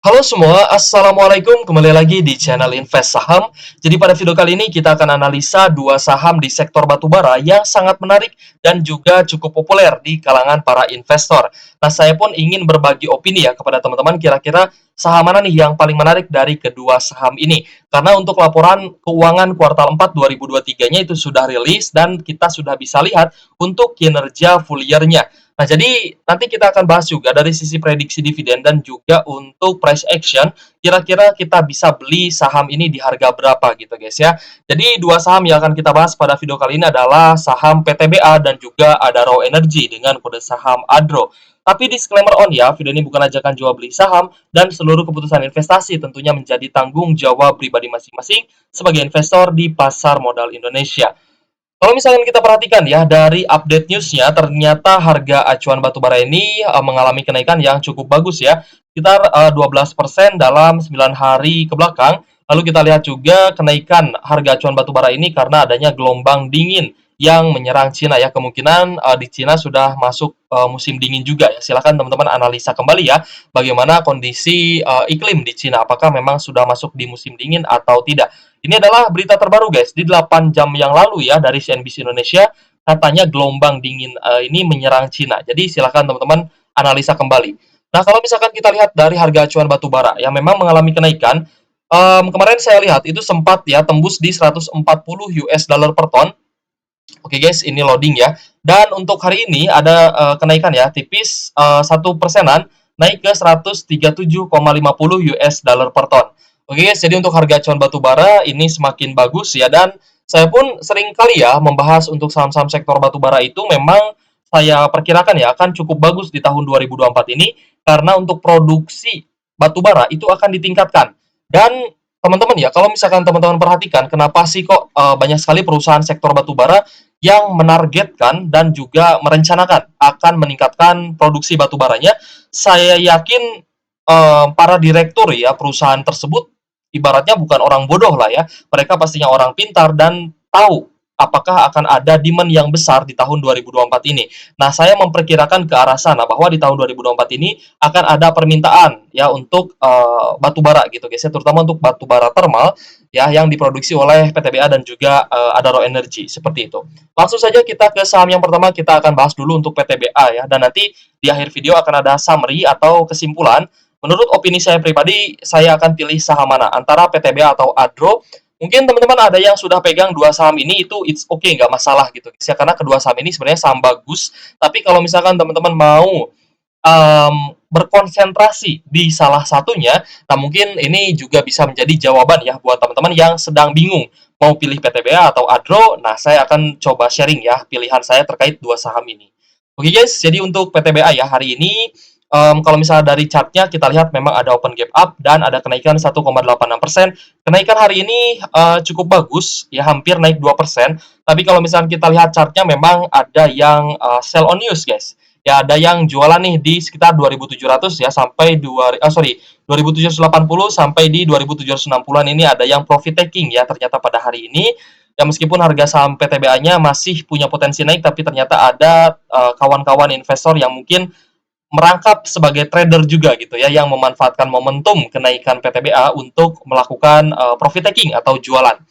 Halo semua, Assalamualaikum. Kembali lagi di channel Invest Saham. Jadi pada video kali ini kita akan analisa dua saham di sektor batubara yang sangat menarik dan juga cukup populer di kalangan para investor. Nah, saya pun ingin berbagi opini ya kepada teman-teman kira-kira saham mana nih yang paling menarik dari kedua saham ini. Karena untuk laporan keuangan kuartal 4 2023-nya itu sudah rilis dan kita sudah bisa lihat untuk kinerja full year-nya. Nah, jadi nanti kita akan bahas juga dari sisi prediksi dividen dan juga untuk price action, kira-kira kita bisa beli saham ini di harga berapa gitu guys ya. Jadi dua saham yang akan kita bahas pada video kali ini adalah saham PTBA dan juga Adaro Energy dengan kode saham ADRO. Tapi disclaimer on ya, video ini bukan ajakan jual beli saham dan seluruh keputusan investasi tentunya menjadi tanggung jawab pribadi masing-masing sebagai investor di pasar modal Indonesia. Kalau misalnya kita perhatikan ya, dari update newsnya, ternyata harga acuan batubara ini mengalami kenaikan yang cukup bagus ya, sekitar 12% dalam 9 hari ke belakang. Lalu kita lihat juga kenaikan harga acuan batubara ini karena adanya gelombang dingin yang menyerang Cina ya. Kemungkinan di Cina sudah masuk musim dingin juga ya. Silakan teman-teman analisa kembali ya, bagaimana kondisi iklim di Cina. Apakah memang sudah masuk di musim dingin atau tidak? Ini adalah berita terbaru guys, di 8 jam yang lalu ya dari CNBC Indonesia, katanya gelombang dingin ini menyerang Cina. Jadi silakan teman-teman analisa kembali. Nah, kalau misalkan kita lihat dari harga acuan batu bara yang memang mengalami kenaikan, kemarin saya lihat itu sempat ya tembus di 140 US dollar per ton. Oke guys, ini loading ya. Dan untuk hari ini ada kenaikan ya, tipis 1%-an, naik ke 137,50 US dollar per ton. Oke guys, jadi untuk harga acuan batu bara ini semakin bagus ya, dan saya pun sering kali ya membahas untuk saham-saham sektor batu bara itu memang saya perkirakan ya akan cukup bagus di tahun 2024 ini karena untuk produksi batu bara itu akan ditingkatkan. Dan teman-teman ya, kalau misalkan teman-teman perhatikan kenapa sih kok banyak sekali perusahaan sektor batu bara yang menargetkan dan juga merencanakan akan meningkatkan produksi batu baranya, saya yakin para direktur ya perusahaan tersebut ibaratnya bukan orang bodoh lah ya. Mereka pastinya orang pintar dan tahu apakah akan ada demand yang besar di tahun 2024 ini. Nah, saya memperkirakan ke arah sana bahwa di tahun 2024 ini akan ada permintaan ya untuk batu bara gitu guys ya, terutama untuk batu bara thermal ya yang diproduksi oleh PTBA dan juga Adaro Energy seperti itu. Langsung saja kita ke saham yang pertama, kita akan bahas dulu untuk PTBA ya, dan nanti di akhir video akan ada summary atau kesimpulan. Menurut opini saya pribadi, saya akan pilih saham mana antara PTBA atau Adro. Mungkin teman-teman ada yang sudah pegang dua saham ini, itu it's okay, nggak masalah gitu ya, karena kedua saham ini sebenarnya saham bagus. Tapi kalau misalkan teman-teman mau berkonsentrasi di salah satunya, nah mungkin ini juga bisa menjadi jawaban ya buat teman-teman yang sedang bingung mau pilih PTBA atau Adro. Nah, saya akan coba sharing ya pilihan saya terkait dua saham ini. Oke guys, jadi untuk PTBA ya hari ini, kalau misalnya dari chartnya kita lihat memang ada open gap up dan ada kenaikan 1,86%. Kenaikan hari ini cukup bagus ya, hampir naik 2%. Tapi kalau misalnya kita lihat chartnya memang ada yang sell on news guys. Ya, ada yang jualan nih di sekitar 2.700 ya sampai 2.780 sampai di 2.760-an. Ini ada yang profit taking ya ternyata pada hari ini. Ya, meskipun harga saham PTBA-nya masih punya potensi naik, tapi ternyata ada kawan-kawan investor yang mungkin merangkap sebagai trader juga gitu ya, yang memanfaatkan momentum kenaikan PTBA untuk melakukan profit taking atau jualan.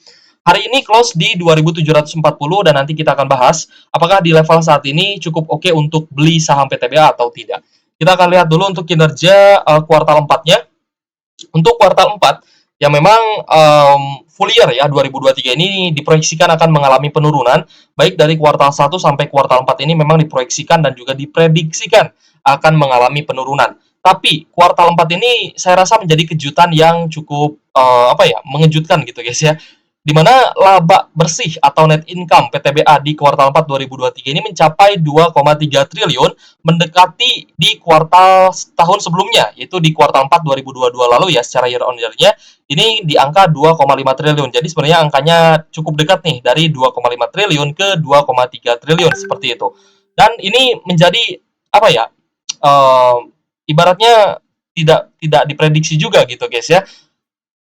Hari ini close di 2.740 dan nanti kita akan bahas apakah di level saat ini cukup oke untuk beli saham PTBA atau tidak. Kita akan lihat dulu untuk kinerja kuartal 4-nya. Untuk kuartal 4 yang memang full year ya 2023 ini diproyeksikan akan mengalami penurunan, baik dari kuartal 1 sampai kuartal 4 ini memang diproyeksikan dan juga diprediksikan akan mengalami penurunan. Tapi kuartal 4 ini saya rasa menjadi kejutan yang cukup mengejutkan gitu guys ya, di mana laba bersih atau net income PTBA di kuartal 4 2023 ini mencapai 2,3 triliun, mendekati di kuartal tahun sebelumnya, yaitu di kuartal 4 2022 lalu ya, secara year on year-nya ini di angka 2,5 triliun. Jadi sebenarnya angkanya cukup dekat nih, dari 2,5 triliun ke 2,3 triliun seperti itu. Dan ini menjadi apa ya? Ibaratnya tidak diprediksi juga gitu guys ya.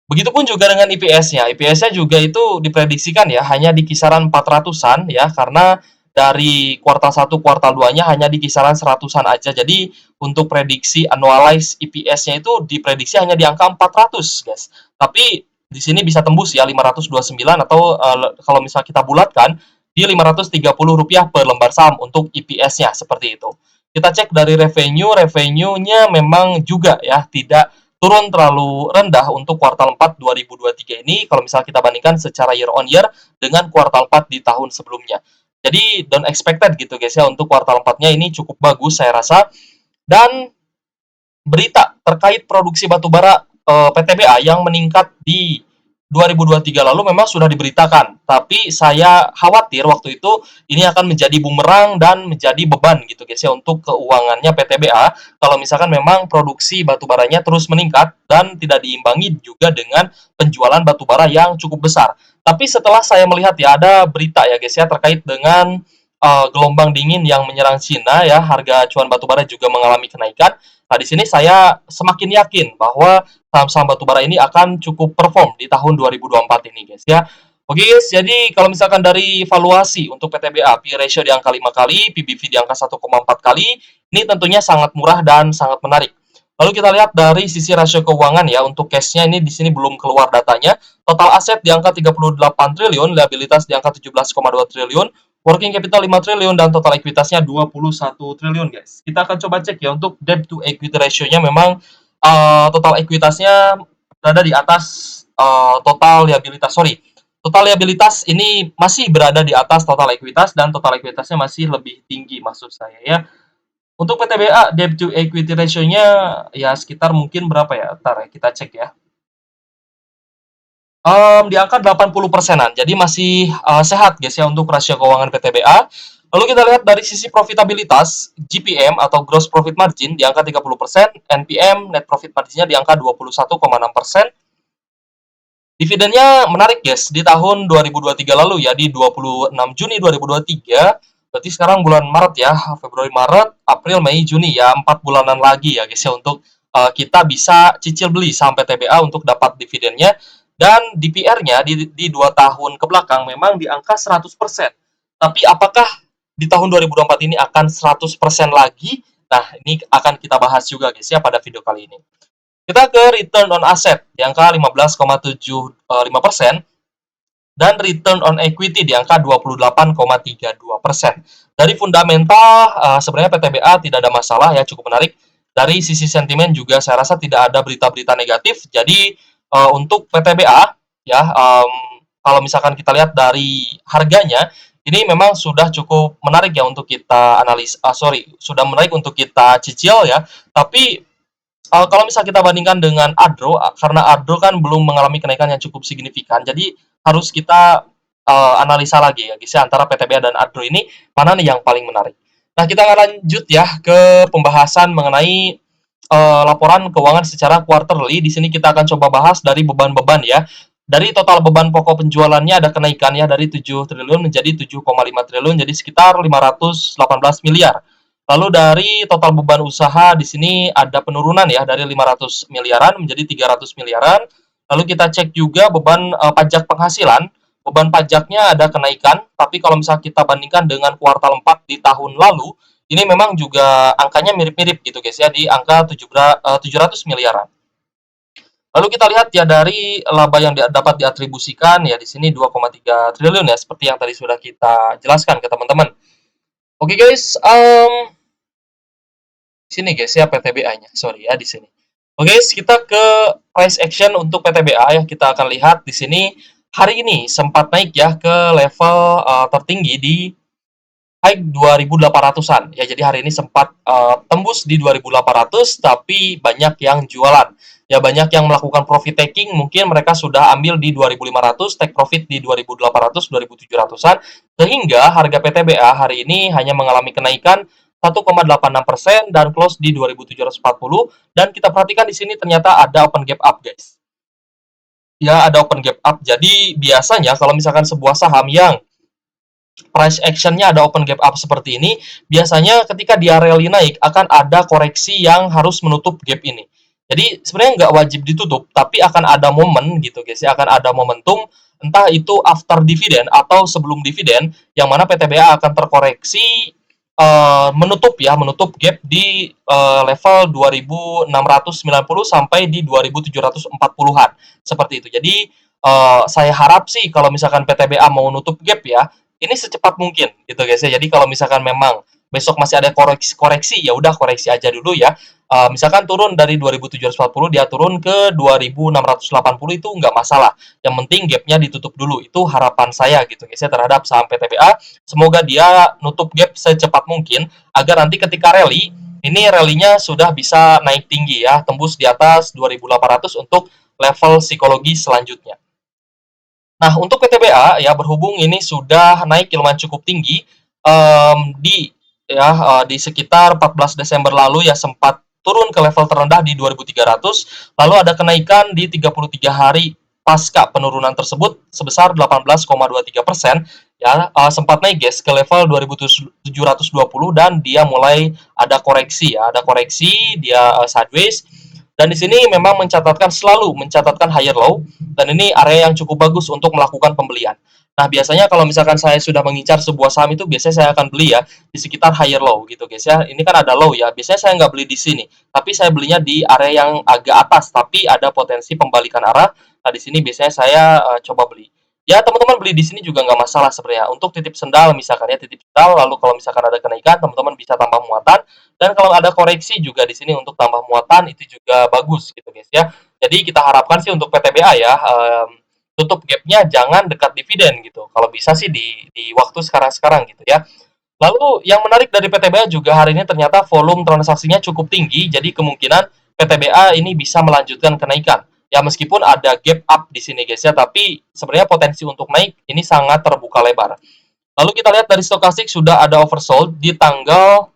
Begitupun juga dengan IPS-nya. IPS-nya juga itu diprediksikan ya hanya di kisaran 400-an ya, karena dari kuartal 1, kuartal 2-nya hanya di kisaran seratusan aja. Jadi untuk prediksi annualized EPS-nya itu diprediksi hanya di angka 400, guys. Tapi di sini bisa tembus ya 529 atau kalau misal kita bulatkan di Rp530 per lembar saham untuk EPS-nya seperti itu. Kita cek dari revenue-nya memang juga ya tidak turun terlalu rendah untuk kuartal 4 2023 ini kalau misal kita bandingkan secara year on year dengan kuartal 4 di tahun sebelumnya. Jadi don't expected gitu guys ya untuk kuartal 4-nya ini cukup bagus saya rasa. Dan berita terkait produksi batubara PTBA yang meningkat di 2023 lalu memang sudah diberitakan, tapi saya khawatir waktu itu ini akan menjadi bumerang dan menjadi beban gitu guys ya untuk keuangannya PTBA kalau misalkan memang produksi batubaranya terus meningkat dan tidak diimbangi juga dengan penjualan batubara yang cukup besar. Tapi setelah saya melihat ya ada berita ya guys ya terkait dengan gelombang dingin yang menyerang Cina ya, harga acuan batubara juga mengalami kenaikan. Nah, di sini saya semakin yakin bahwa saham-saham batubara ini akan cukup perform di tahun 2024 ini, guys ya. Oke, guys, jadi kalau misalkan dari valuasi untuk PTBA, P/E ratio di angka 5 kali, PBV di angka 1,4 kali, ini tentunya sangat murah dan sangat menarik. Lalu kita lihat dari sisi rasio keuangan ya, untuk cash-nya ini di sini belum keluar datanya. Total aset di angka 38 triliun, liabilitas di angka 17,2 triliun, working capital 5 triliun dan total ekuitasnya 21 triliun guys. Kita akan coba cek ya untuk debt to equity ratio-nya memang total ekuitasnya berada di atas total liabilitas. Sorry, total liabilitas ini masih berada di atas total ekuitas dan total ekuitasnya masih lebih tinggi maksud saya ya. Untuk PTBA debt to equity ratio-nya ya sekitar mungkin berapa ya? Ntar ya, kita cek ya. Di angka 80%-an, jadi masih sehat guys ya untuk rasio keuangan PTBA. Lalu kita lihat dari sisi profitabilitas, GPM atau gross profit margin di angka 30%, NPM net profit margin-nya di angka 21,6%. Dividennya menarik guys, di tahun 2023 lalu ya, di 26 Juni 2023, berarti sekarang bulan Maret ya, Februari, Maret, April, Mei, Juni ya, 4 bulanan lagi ya guys ya untuk kita bisa cicil beli saham PTBA untuk dapat dividennya. Dan DPR-nya di 2 tahun ke belakang memang di angka 100%. Tapi apakah di tahun 2024 ini akan 100% lagi? Nah, ini akan kita bahas juga guys ya pada video kali ini. Kita ke return on asset di angka 15,75% dan return on equity di angka 28,32%. Dari fundamental sebenarnya PTBA tidak ada masalah ya, cukup menarik. Dari sisi sentimen juga saya rasa tidak ada berita-berita negatif. Jadi untuk PTBA ya kalau misalkan kita lihat dari harganya ini memang sudah cukup menarik ya untuk kita analis sudah menarik untuk kita cicil ya. Tapi kalau misal kita bandingkan dengan Adro, karena Adro kan belum mengalami kenaikan yang cukup signifikan, jadi harus kita analisa lagi ya, guys, antara PTBA dan Adro ini mana nih yang paling menarik. Nah, kita akan lanjut ya ke pembahasan mengenai laporan keuangan secara quarterly. Di sini kita akan coba bahas dari beban-beban ya. Dari total beban pokok penjualannya ada kenaikan ya dari 7 triliun menjadi 7,5 triliun, jadi sekitar 518 miliar. Lalu dari total beban usaha di sini ada penurunan ya dari 500 miliaran menjadi 300 miliaran. Lalu kita cek juga beban pajak penghasilan. Beban pajaknya ada kenaikan, tapi kalau misalnya kita bandingkan dengan kuartal 4 di tahun lalu, ini memang juga angkanya mirip-mirip gitu guys ya di angka 700 miliaran. Lalu kita lihat ya dari laba yang dapat diatribusikan ya di sini 2,3 triliun ya seperti yang tadi sudah kita jelaskan ke teman-teman. Oke guys, sini guys ya PTBA-nya. Sorry ya di sini. Oke guys, kita ke price action untuk PTBA ya. Kita akan lihat di sini hari ini sempat naik ya ke level tertinggi di high 2.800-an. Ya, jadi hari ini sempat tembus di 2.800 tapi banyak yang jualan. Ya, banyak yang melakukan profit taking, mungkin mereka sudah ambil di 2.500, take profit di 2.800, 2.700-an, sehingga harga PTBA hari ini hanya mengalami kenaikan 1,86% dan close di 2.740. Dan kita perhatikan di sini ternyata ada open gap up, guys. Ya, ada open gap up. Jadi biasanya kalau misalkan sebuah saham yang price action-nya ada open gap up seperti ini, biasanya ketika dia rally naik akan ada koreksi yang harus menutup gap ini. Jadi sebenarnya nggak wajib ditutup, tapi akan ada momen gitu guys ya, akan ada momentum entah itu after dividen atau sebelum dividen yang mana PTBA akan terkoreksi menutup gap di level 2690 sampai di 2740-an seperti itu. Jadi saya harap sih kalau misalkan PTBA mau nutup gap ya, ini secepat mungkin gitu guys ya. Jadi kalau misalkan memang besok masih ada koreksi, ya udah koreksi aja dulu ya. Misalkan turun dari 2740 dia turun ke 2680 itu nggak masalah. Yang penting gapnya ditutup dulu. Itu harapan saya gitu guys ya terhadap saham PTBA. Semoga dia nutup gap secepat mungkin agar nanti ketika rally ini rally-nya sudah bisa naik tinggi ya, tembus di atas 2800 untuk level psikologi selanjutnya. Nah, untuk PTBA ya berhubung ini sudah naik lumayan cukup tinggi di sekitar 14 Desember lalu ya sempat turun ke level terendah di 2300, lalu ada kenaikan di 33 hari pasca penurunan tersebut sebesar 18,23% ya, sempat naik guys ke level 2720 dan dia mulai ada koreksi ya, ada koreksi dia sideways, dan di sini memang selalu mencatatkan higher low, dan ini area yang cukup bagus untuk melakukan pembelian. Nah, biasanya kalau misalkan saya sudah mengincar sebuah saham itu biasanya saya akan beli ya di sekitar higher low gitu guys ya. Ini kan ada low ya. Biasanya saya nggak beli di sini, tapi saya belinya di area yang agak atas tapi ada potensi pembalikan arah. Nah, di sini biasanya saya coba beli. Ya, teman-teman beli di sini juga nggak masalah sebenarnya. Untuk titip sendal misalkan ya, titip sendal, lalu kalau misalkan ada kenaikan, teman-teman bisa tambah muatan. Dan kalau ada koreksi juga di sini untuk tambah muatan itu juga bagus gitu guys ya. Jadi kita harapkan sih untuk PTBA ya, tutup gapnya jangan dekat dividen gitu. Kalau bisa sih di waktu sekarang-sekarang gitu ya. Lalu yang menarik dari PTBA juga hari ini ternyata volume transaksinya cukup tinggi, jadi kemungkinan PTBA ini bisa melanjutkan kenaikan. Ya meskipun ada gap up di sini guys ya, tapi sebenarnya potensi untuk naik ini sangat terbuka lebar. Lalu kita lihat dari stokastik sudah ada oversold di tanggal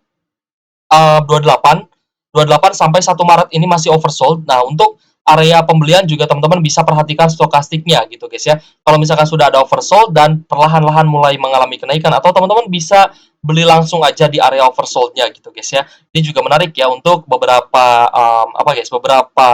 28 sampai 1 Maret ini masih oversold. Nah, untuk area pembelian juga teman-teman bisa perhatikan stokastiknya gitu guys ya. Kalau misalkan sudah ada oversold dan perlahan-lahan mulai mengalami kenaikan, atau teman-teman bisa beli langsung aja di area oversoldnya gitu guys ya. Ini juga menarik ya untuk beberapa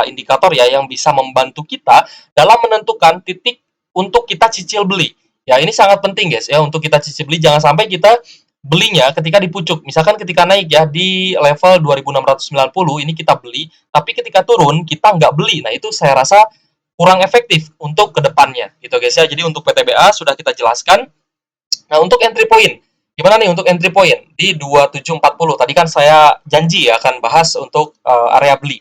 indikator ya yang bisa membantu kita dalam menentukan titik untuk kita cicil beli. Ya, ini sangat penting guys ya untuk kita cicil beli, jangan sampai kita belinya ketika di pucuk. Misalkan ketika naik ya di level 2690 ini kita beli, tapi ketika turun kita nggak beli. Nah, itu saya rasa kurang efektif untuk kedepannya gitu guys ya. Jadi untuk PTBA sudah kita jelaskan. Nah, untuk entry point gimana nih untuk entry point di 2740? Tadi kan saya janji ya akan bahas untuk area beli.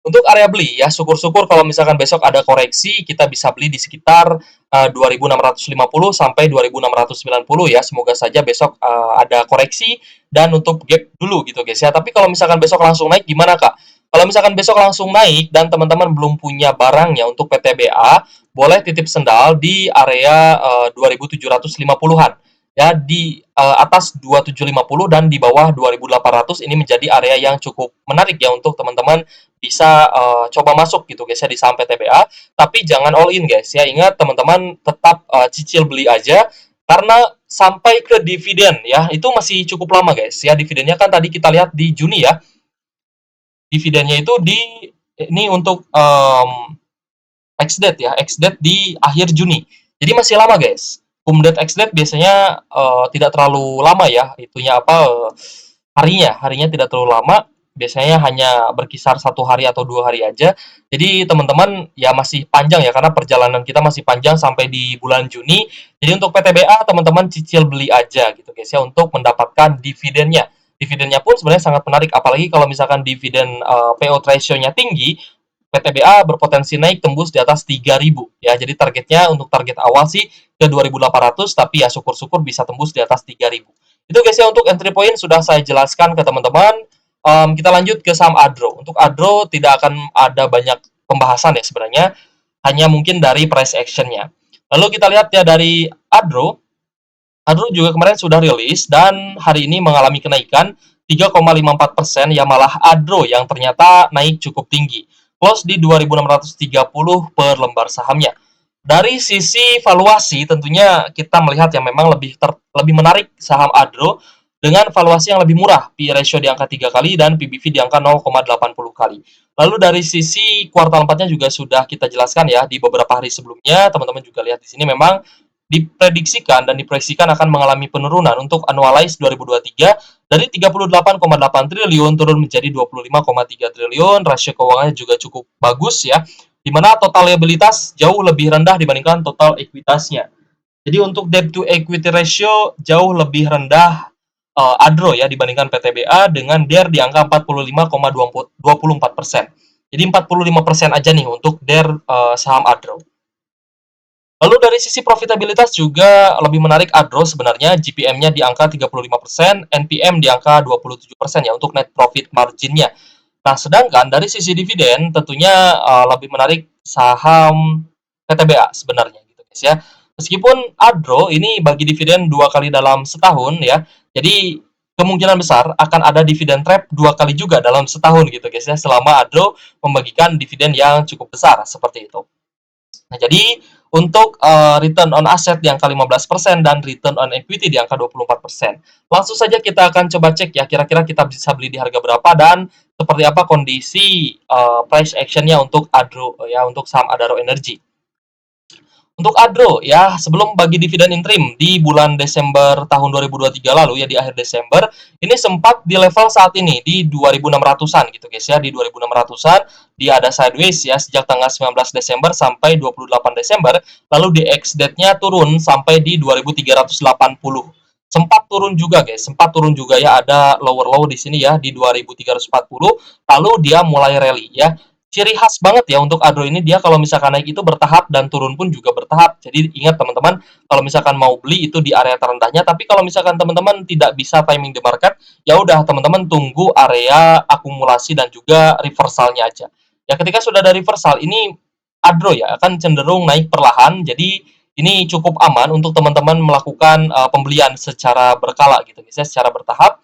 Untuk area beli ya, syukur-syukur kalau misalkan besok ada koreksi, kita bisa beli di sekitar 2650 sampai 2690 ya. Semoga saja besok ada koreksi dan untuk gap dulu gitu guys ya. Tapi kalau misalkan besok langsung naik gimana Kak? Kalau misalkan besok langsung naik dan teman-teman belum punya barangnya untuk PTBA, boleh titip sendal di area 2750-an. Ya, di atas 2750 dan di bawah 2800 ini menjadi area yang cukup menarik ya untuk teman-teman bisa coba masuk gitu guys ya di saham PTBA, tapi jangan all in guys ya. Ingat teman-teman tetap cicil beli aja karena sampai ke dividen ya itu masih cukup lama guys ya. Dividennya kan tadi kita lihat di Juni ya. Dividennya itu ini untuk ex-date ya, ex-date di akhir Juni. Jadi masih lama guys. Cum-date ex-date biasanya tidak terlalu lama ya, itunya harinya tidak terlalu lama, biasanya hanya berkisar 1 hari atau 2 hari aja. Jadi teman-teman ya masih panjang ya karena perjalanan kita masih panjang sampai di bulan Juni. Jadi untuk PTBA teman-teman cicil beli aja gitu guys ya untuk mendapatkan dividennya. Dividennya pun sebenarnya sangat menarik, apalagi kalau misalkan dividen payout ratio-nya tinggi, PTBA berpotensi naik tembus di atas 3.000 ya. Jadi targetnya untuk target awal sih ke 2.800, tapi ya syukur-syukur bisa tembus di atas 3.000. Itu guys ya untuk entry point sudah saya jelaskan ke teman-teman. Kita lanjut ke saham Adro. Untuk Adro tidak akan ada banyak pembahasan ya sebenarnya, hanya mungkin dari price action-nya. Lalu kita lihat ya dari Adro. Adro juga kemarin sudah rilis dan hari ini mengalami kenaikan 3,54% ya, malah Adro yang ternyata naik cukup tinggi. Close di 2.630 per lembar sahamnya. Dari sisi valuasi tentunya kita melihat yang memang lebih menarik saham Adro dengan valuasi yang lebih murah, PE ratio di angka 3 kali dan PBV di angka 0,80 kali. Lalu dari sisi kuartal 4-nya juga sudah kita jelaskan ya di beberapa hari sebelumnya, teman-teman juga lihat di sini memang diprediksikan dan diproyeksikan akan mengalami penurunan untuk annualize 2023 dari 38,8 triliun turun menjadi 25,3 triliun. Rasio keuangannya juga cukup bagus ya, di mana total liabilitas jauh lebih rendah dibandingkan total ekuitasnya. Jadi untuk debt to equity ratio jauh lebih rendah Adro ya dibandingkan PTBA dengan DER di angka 45,24%. Jadi 45% aja nih untuk DER saham Adro. Lalu dari sisi profitabilitas juga lebih menarik Adro sebenarnya, GPM-nya di angka 35%, NPM di angka 27% ya untuk net profit margin-nya. Nah, sedangkan dari sisi dividen tentunya lebih menarik saham PTBA sebenarnya gitu guys ya. Meskipun Adro ini bagi dividen 2 kali dalam setahun ya. Jadi kemungkinan besar akan ada dividen trap 2 kali juga dalam setahun gitu guys ya, selama Adro membagikan dividen yang cukup besar seperti itu. Nah, jadi untuk return on asset di angka 15% dan return on equity di angka 24%. Langsung saja kita akan coba cek ya, kira-kira kita bisa beli di harga berapa dan seperti apa kondisi price action-nya untuk Adro ya, untuk saham Adaro Energy. Untuk Adro ya, sebelum bagi dividen interim di bulan Desember tahun 2023 lalu ya, di akhir Desember, ini sempat di level saat ini di 2600-an gitu guys ya, di 2600-an dia ada sideways ya sejak tanggal 19 Desember sampai 28 Desember, lalu di ex-date-nya turun sampai di 2380. Sempat turun juga guys, sempat turun juga ya, ada lower low di sini ya di 2340, lalu dia mulai rally ya. Ciri khas banget ya untuk Adro ini, dia kalau misalkan naik itu bertahap dan turun pun juga bertahap. Jadi ingat teman-teman, kalau misalkan mau beli itu di area terendahnya, tapi kalau misalkan teman-teman tidak bisa timing the market, ya udah teman-teman tunggu area akumulasi dan juga reversalnya aja. Ya ketika sudah ada reversal ini Adro ya akan cenderung naik perlahan. Jadi ini cukup aman untuk teman-teman melakukan pembelian secara berkala gitu guys ya, secara bertahap.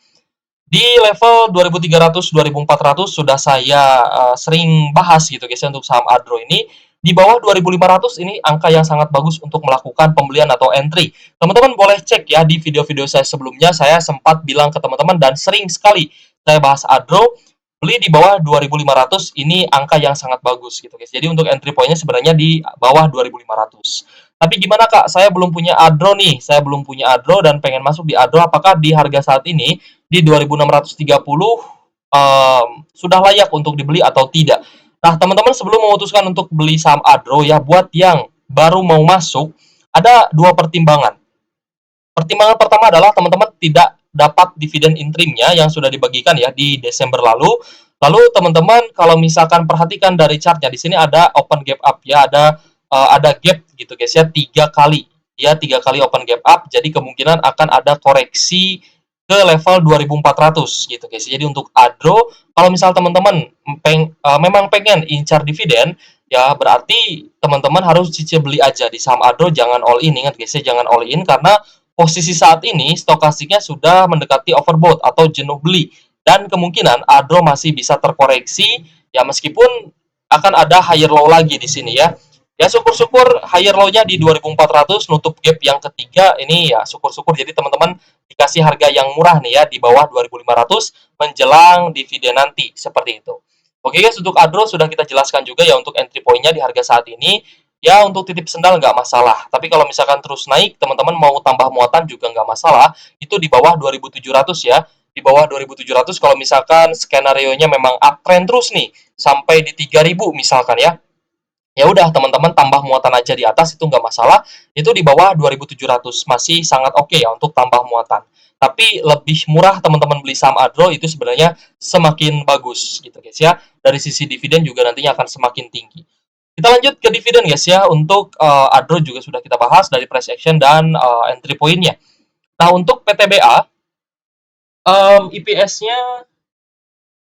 Di level 2300 2400 sudah saya sering bahas gitu guys ya untuk saham Adro ini. Di bawah 2500 ini angka yang sangat bagus untuk melakukan pembelian atau entry. Teman-teman boleh cek ya di video-video saya sebelumnya, saya sempat bilang ke teman-teman dan sering sekali saya bahas Adro. Beli di bawah 2500 ini angka yang sangat bagus gitu guys. Jadi untuk entry point-nya sebenarnya di bawah 2500. Tapi gimana Kak? Saya belum punya Adro nih. Saya belum punya Adro dan pengen masuk di Adro. Apakah di harga saat ini di 2630 sudah layak untuk dibeli atau tidak? Nah, teman-teman sebelum memutuskan untuk beli saham Adro ya, buat yang baru mau masuk, ada dua pertimbangan. Pertimbangan pertama adalah teman-teman tidak dapat dividen interimnya yang sudah dibagikan ya di Desember lalu. Lalu teman-teman kalau misalkan perhatikan dari chartnya, di sini ada open gap up ya, ada gap gitu guys ya, 3 kali ya, 3 kali open gap up. Jadi kemungkinan akan ada koreksi ke level 2400 gitu guys. Jadi untuk Adro kalau misal teman-teman memang pengen incar dividen ya, berarti teman-teman harus cicil beli aja di saham Adro, jangan all in. Ingat guys ya, jangan all in karena posisi saat ini stokastiknya sudah mendekati overbought atau jenuh beli, dan kemungkinan Adro masih bisa terkoreksi ya, meskipun akan ada higher low lagi di sini ya. Ya syukur-syukur higher low-nya di 2400 nutup gap yang ketiga ini ya, syukur-syukur. Jadi teman-teman dikasih harga yang murah nih ya di bawah 2500 menjelang dividen nanti seperti itu. Oke guys, untuk Adro sudah kita jelaskan juga ya untuk entry point-nya di harga saat ini. Ya untuk titip sendal nggak masalah. Tapi kalau misalkan terus naik, teman-teman mau tambah muatan juga nggak masalah. Itu di bawah 2700 ya. Di bawah 2700 kalau misalkan skenario-nya memang uptrend terus nih sampai di 3000 misalkan ya. Ya udah teman-teman tambah muatan aja di atas itu nggak masalah. Itu di bawah 2700 masih sangat oke ya untuk tambah muatan. Tapi lebih murah teman-teman beli saham Adro itu sebenarnya semakin bagus gitu guys ya. Dari sisi dividen juga nantinya akan semakin tinggi. Kita lanjut ke dividen guys ya. Untuk Adro juga sudah kita bahas dari price action dan entry point-nya. Nah untuk PTBA EPS-nya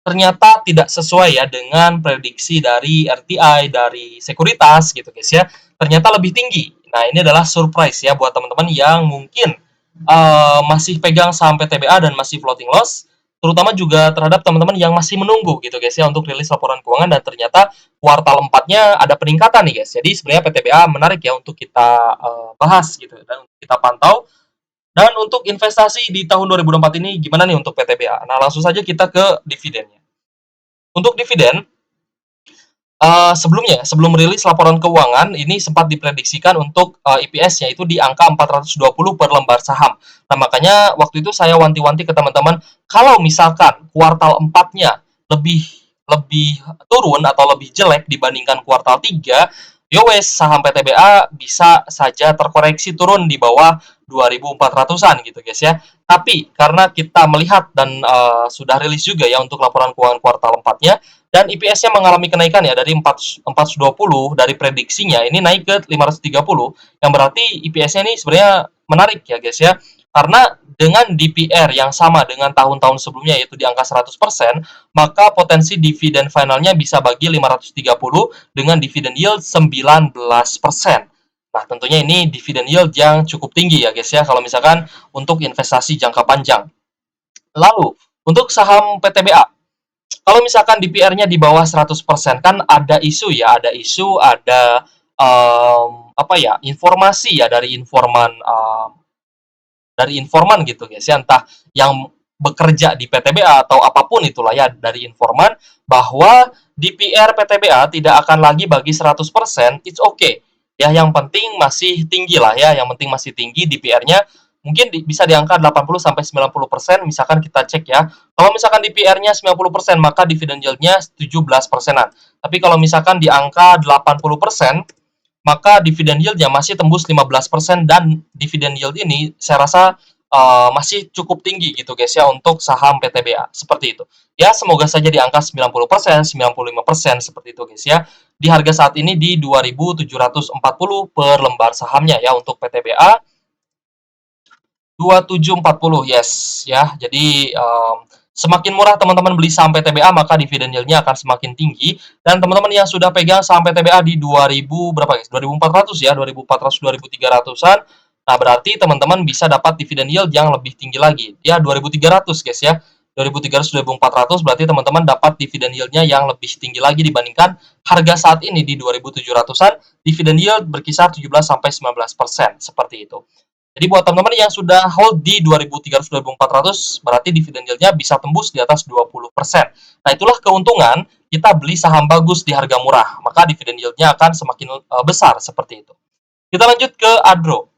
ternyata tidak sesuai ya dengan prediksi dari RTI, dari sekuritas gitu guys ya. Ternyata lebih tinggi. Nah ini adalah surprise ya buat teman-teman yang mungkin masih pegang saham PTBA dan masih floating loss, terutama juga terhadap teman-teman yang masih menunggu gitu guys ya untuk rilis laporan keuangan, dan ternyata kuartal 4-nya ada peningkatan nih guys. Jadi sebenarnya PTBA menarik ya untuk kita bahas gitu dan kita pantau. Dan untuk investasi di tahun 2024 ini gimana nih untuk PTBA? Nah, langsung saja kita ke dividennya. Untuk dividen, sebelumnya, sebelum rilis laporan keuangan, ini sempat diprediksikan untuk EPS-nya itu di angka 420 per lembar saham. Nah, makanya waktu itu saya wanti-wanti ke teman-teman, kalau misalkan kuartal 4-nya lebih lebih turun atau lebih jelek dibandingkan kuartal 3, yowes saham PTBA bisa saja terkoreksi turun di bawah 2.400-an gitu guys ya. Tapi karena kita melihat dan sudah rilis juga ya untuk laporan keuangan kuartal 4-nya, dan EPS-nya mengalami kenaikan ya dari 420 dari prediksinya ini naik ke 530, yang berarti EPS-nya ini sebenarnya menarik ya guys ya, karena dengan DPR yang sama dengan tahun-tahun sebelumnya yaitu di angka 100%, maka potensi dividen finalnya bisa bagi 530 dengan dividen yield 19%. Nah, tentunya ini dividen yield yang cukup tinggi ya guys ya kalau misalkan untuk investasi jangka panjang. Lalu, untuk saham PTBA, kalau misalkan DPR-nya di bawah 100% kan ada isu ya, ada apa ya, informasi ya dari informan gitu guys ya, entah yang bekerja di PTBA atau apapun itulah ya, dari informan bahwa DPR PTBA tidak akan lagi bagi 100%, it's okay. Ya, yang penting masih tinggi lah ya, yang penting masih tinggi DPR-nya, mungkin bisa di angka 80 sampai 90%, misalkan kita cek ya. Kalau misalkan DPR-nya 90%, maka dividend yield-nya 17%-an. Tapi kalau misalkan di angka 80%, maka dividen yield-nya masih tembus 15%, dan dividen yield ini saya rasa masih cukup tinggi gitu guys ya untuk saham PTBA seperti itu. Ya, semoga saja di angka 90%, 95% seperti itu guys ya. Di harga saat ini di 2.740 per lembar sahamnya ya untuk PTBA. 2740, yes ya. Jadi semakin murah teman-teman beli saham PTBA, maka dividen yield-nya akan semakin tinggi. Dan teman-teman yang sudah pegang saham PTBA di 2000 berapa guys? 2400 ya, 2400 2300-an. Nah, berarti teman-teman bisa dapat dividen yield yang lebih tinggi lagi. Ya, 2300 guys ya. 2300 2400 berarti teman-teman dapat dividen yield-nya yang lebih tinggi lagi dibandingkan harga saat ini di 2700-an. Dividen yield berkisar 17 sampai 19% seperti itu. Jadi buat teman-teman yang sudah hold di 2300 2400, berarti dividen yield-nya bisa tembus di atas 20%. Nah, itulah keuntungan kita beli saham bagus di harga murah, maka dividen yield-nya akan semakin besar seperti itu. Kita lanjut ke Adro.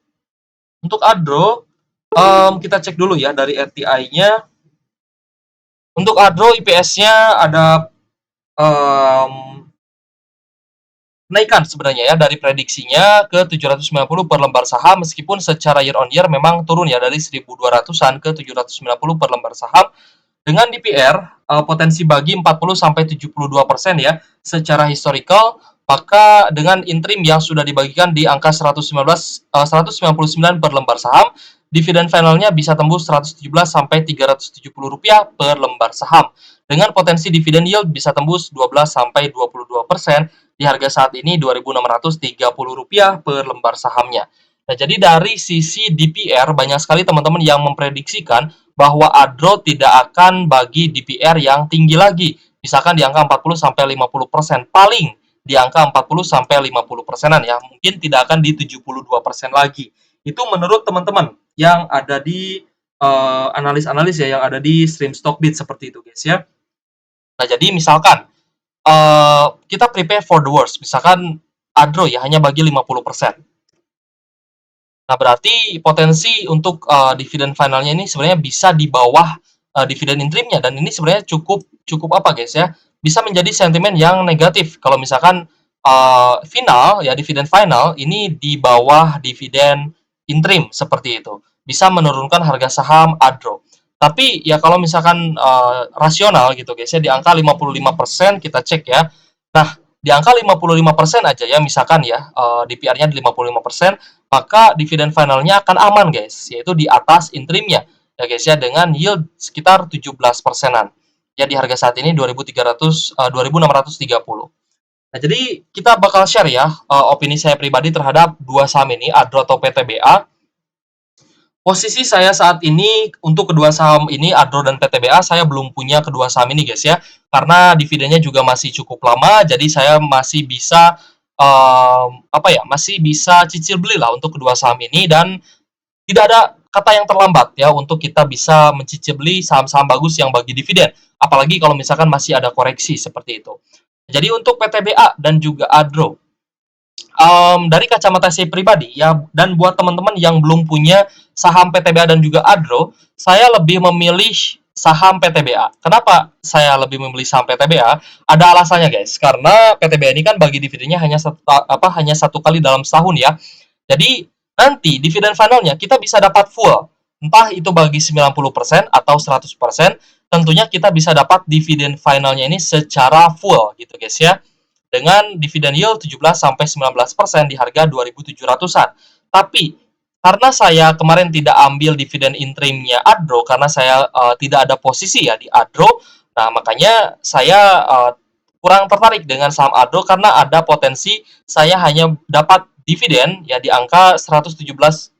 Untuk Adro, kita cek dulu ya dari RTI-nya. Untuk Adro IPS-nya ada kenaikan sebenarnya ya dari prediksinya ke 790 per lembar saham, meskipun secara year on year memang turun ya dari 1.200-an ke 790 per lembar saham. Dengan DPR potensi bagi 40 sampai 72% ya secara historical, maka dengan interim yang sudah dibagikan di angka 199 per lembar saham, dividen finalnya bisa tembus 117 sampai 370 rupiah per lembar saham. Dengan potensi dividen yield bisa tembus 12 sampai 22%, di harga saat ini Rp2.630 per lembar sahamnya. Nah, jadi dari sisi DPR banyak sekali teman-teman yang memprediksikan bahwa Adro tidak akan bagi DPR yang tinggi lagi. Misalkan di angka 40 sampai 50%, paling di angka 40 sampai 50%-an ya. Mungkin tidak akan di 72% lagi. Itu menurut teman-teman yang ada di analis-analis ya, yang ada di Stream Stock Beat seperti itu guys ya. Nah, jadi misalkan kita prepare for the worst. Misalkan Adro ya hanya bagi 50%. Nah, berarti potensi untuk dividen finalnya ini sebenarnya bisa di bawah dividen interimnya, dan ini sebenarnya cukup apa guys ya? Bisa menjadi sentimen yang negatif kalau misalkan final ya dividen final ini di bawah dividen interim seperti itu. Bisa menurunkan harga saham Adro. Tapi ya kalau misalkan rasional gitu guys ya, di angka 55% kita cek ya. Nah, di angka 55% aja ya misalkan ya DPR-nya di 55%, maka dividen finalnya akan aman guys, yaitu di atas interimnya ya guys ya, dengan yield sekitar 17%-an. Ya di harga saat ini 2.630. Nah, jadi kita bakal share ya opini saya pribadi terhadap dua saham ini, Adro atau PTBA. Posisi saya saat ini untuk kedua saham ini, Adro dan PTBA, saya belum punya kedua saham ini guys ya. Karena dividennya juga masih cukup lama, jadi saya masih bisa apa ya, masih bisa cicil beli lah untuk kedua saham ini, dan tidak ada kata yang terlambat ya untuk kita bisa mencicipi saham-saham bagus yang bagi dividen. Apalagi kalau misalkan masih ada koreksi seperti itu. Jadi untuk PTBA dan juga Adro, dari kacamata saya pribadi ya, dan buat teman-teman yang belum punya saham PTBA dan juga Adro, saya lebih memilih saham PTBA. Kenapa saya lebih memilih saham PTBA? Ada alasannya guys, karena PTBA ini kan bagi dividennya hanya satu kali dalam setahun ya. Jadi nanti dividen finalnya kita bisa dapat full, entah itu bagi 90% atau 100%, tentunya kita bisa dapat dividen finalnya ini secara full gitu guys ya, dengan dividen yield 17-19% di harga 2.700-an. Tapi karena saya kemarin tidak ambil dividen interimnya Adro, karena saya tidak ada posisi ya di Adro, nah makanya saya kurang tertarik dengan saham Adro karena ada potensi saya hanya dapat dividen ya di angka 117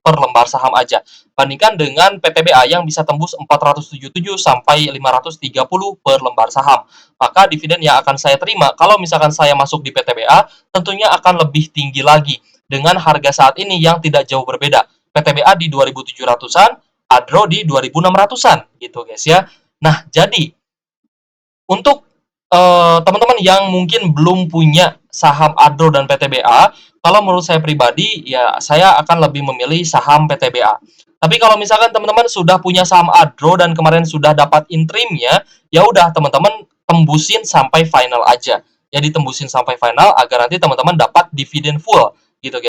per lembar saham aja. Bandingkan dengan PTBA yang bisa tembus 477 sampai 530 per lembar saham. Maka dividen yang akan saya terima kalau misalkan saya masuk di PTBA tentunya akan lebih tinggi lagi dengan harga saat ini yang tidak jauh berbeda. PTBA di 2.700-an, Adro di 2.600-an gitu guys ya. Nah, jadi untuk teman-teman yang mungkin belum punya saham Adro dan PTBA, kalau menurut saya pribadi, ya saya akan lebih memilih saham PTBA. Tapi kalau misalkan teman-teman sudah punya saham Adro dan kemarin sudah dapat interimnya, ya udah teman-teman tembusin sampai final aja. Ya ditembusin sampai final agar nanti teman-teman dapat dividen full gitu guys.